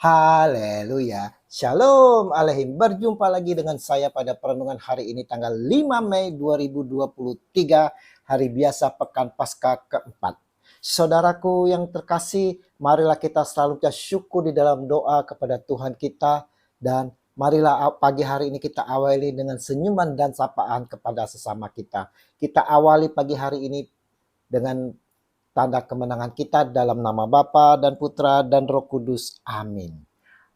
Haleluya. Shalom Alehim. Berjumpa lagi dengan saya pada perenungan hari ini tanggal 5 Mei 2023, hari biasa pekan Paskah keempat. Saudaraku yang terkasih, marilah kita selalu syukur di dalam doa kepada Tuhan kita, dan marilah pagi hari ini kita awali dengan senyuman dan sapaan kepada sesama kita. Kita awali pagi hari ini dengan tanda kemenangan kita dalam nama Bapa dan Putra dan Roh Kudus. Amin.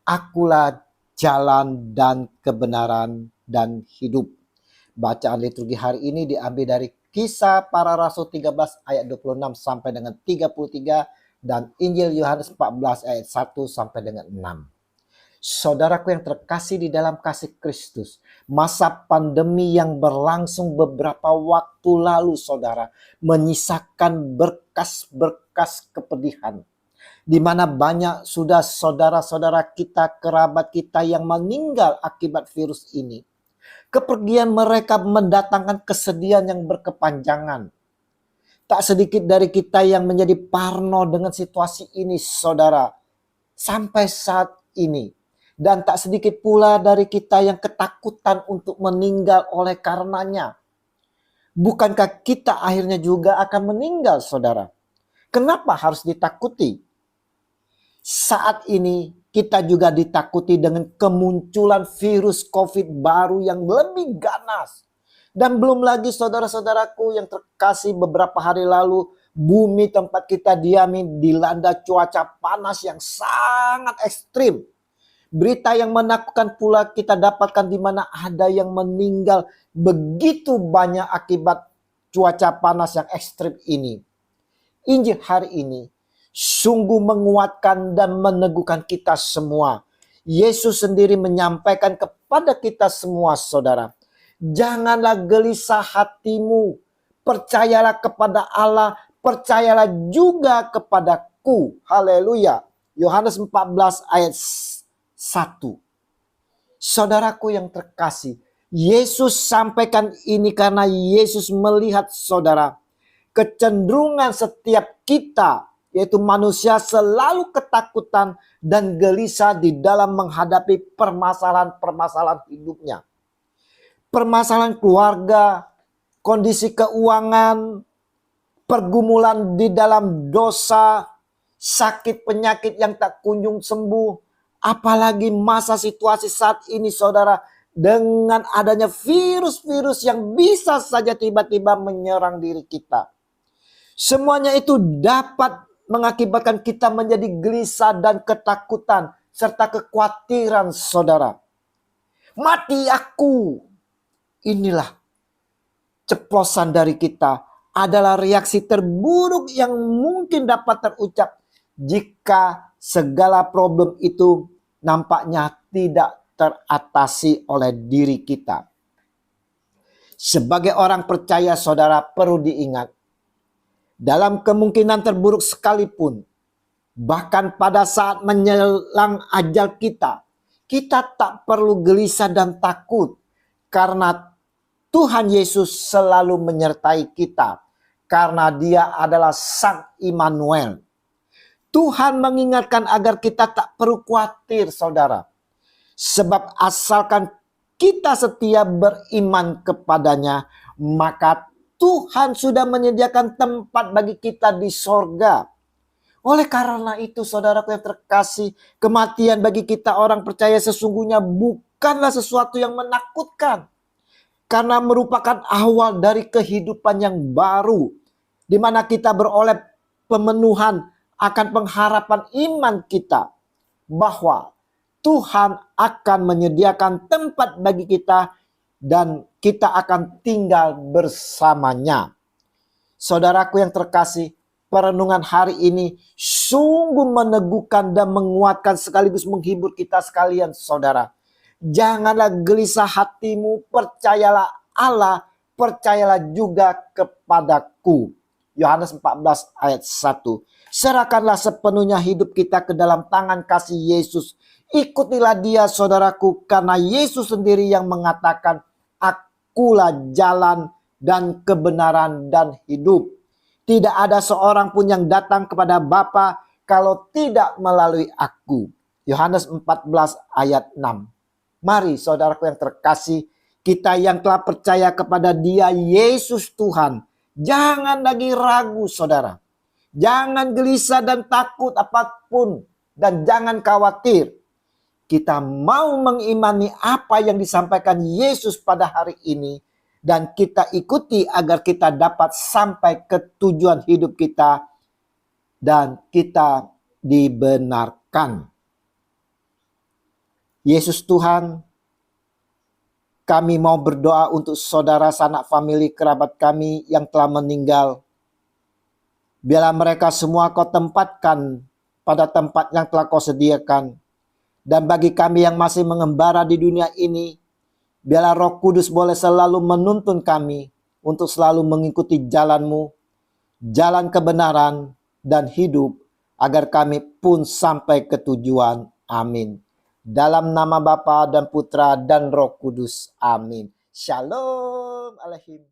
Akulah jalan dan kebenaran dan hidup. Bacaan liturgi hari ini diambil dari Kisah Para Rasul 13 ayat 26 sampai dengan 33 dan Injil Yohanes 14 ayat 1 sampai dengan 6. Saudaraku yang terkasih di dalam kasih Kristus, masa pandemi yang berlangsung beberapa waktu lalu, saudara, menyisakan berkas-berkas kepedihan, di mana banyak sudah saudara-saudara kita, kerabat kita yang meninggal akibat virus ini. Kepergian mereka mendatangkan kesedihan yang berkepanjangan. Tak sedikit dari kita yang menjadi parno dengan situasi ini, saudara, sampai saat ini. Dan tak sedikit pula dari kita yang ketakutan untuk meninggal oleh karenanya. Bukankah kita akhirnya juga akan meninggal, saudara? Kenapa harus ditakuti? Saat ini kita juga ditakuti dengan kemunculan virus COVID baru yang lebih ganas. Dan belum lagi saudara-saudaraku yang terkasih, beberapa hari lalu bumi tempat kita diami dilanda cuaca panas yang sangat ekstrim. Berita yang menakutkan pula kita dapatkan, di mana ada yang meninggal begitu banyak akibat cuaca panas yang ekstrim ini. Injil hari ini sungguh menguatkan dan meneguhkan kita semua. Yesus sendiri menyampaikan kepada kita semua, saudara, janganlah gelisah hatimu, percayalah kepada Allah, percayalah juga kepadaku. Haleluya. Yohanes 14 ayat 1. Saudaraku yang terkasih, Yesus sampaikan ini karena Yesus melihat, saudara, kecenderungan setiap kita, yaitu manusia, selalu ketakutan dan gelisah di dalam menghadapi permasalahan-permasalahan hidupnya. Permasalahan keluarga, kondisi keuangan, pergumulan di dalam dosa, sakit penyakit yang tak kunjung sembuh. Apalagi masa situasi saat ini, saudara, dengan adanya virus-virus yang bisa saja tiba-tiba menyerang diri kita. Semuanya itu dapat mengakibatkan kita menjadi gelisah dan ketakutan serta kekhawatiran, saudara. Mati aku. Inilah ceplosan dari kita, adalah reaksi terburuk yang mungkin dapat terucap jika segala problem itu nampaknya tidak teratasi oleh diri kita. Sebagai orang percaya, saudara, perlu diingat, dalam kemungkinan terburuk sekalipun, bahkan pada saat menjelang ajal kita, kita tak perlu gelisah dan takut, karena Tuhan Yesus selalu menyertai kita, karena Dia adalah Sang Immanuel. Tuhan mengingatkan agar kita tak perlu khawatir, saudara. Sebab asalkan kita setia beriman kepadanya, maka Tuhan sudah menyediakan tempat bagi kita di sorga. Oleh karena itu, saudaraku yang terkasih, kematian bagi kita orang percaya sesungguhnya bukanlah sesuatu yang menakutkan. Karena merupakan awal dari kehidupan yang baru, di mana kita beroleh pemenuhan akan pengharapan iman kita, bahwa Tuhan akan menyediakan tempat bagi kita dan kita akan tinggal bersamanya. Saudaraku yang terkasih, perenungan hari ini sungguh meneguhkan dan menguatkan sekaligus menghibur kita sekalian, saudara. Janganlah gelisah hatimu, percayalah Allah, percayalah juga kepadaku. Yohanes 14 ayat 1. Serahkanlah sepenuhnya hidup kita ke dalam tangan kasih Yesus. Ikutilah Dia, saudaraku, karena Yesus sendiri yang mengatakan, akulah jalan dan kebenaran dan hidup. Tidak ada seorang pun yang datang kepada Bapa kalau tidak melalui aku. Yohanes 14 ayat 6. Mari saudaraku yang terkasih, kita yang telah percaya kepada Dia Yesus Tuhan, jangan lagi ragu saudara. Jangan gelisah dan takut apapun, dan jangan khawatir. Kita mau mengimani apa yang disampaikan Yesus pada hari ini, dan kita ikuti agar kita dapat sampai ke tujuan hidup kita dan kita dibenarkan. Yesus Tuhan, kami mau berdoa untuk saudara, sanak famili, kerabat kami yang telah meninggal. Biarlah mereka semua Kau tempatkan pada tempat yang telah Kau sediakan. Dan bagi kami yang masih mengembara di dunia ini, biarlah Roh Kudus boleh selalu menuntun kami untuk selalu mengikuti jalan-Mu, jalan kebenaran dan hidup, agar kami pun sampai ke tujuan. Amin. Dalam nama Bapa dan Putra dan Roh Kudus. Amin. Shalom Alehim.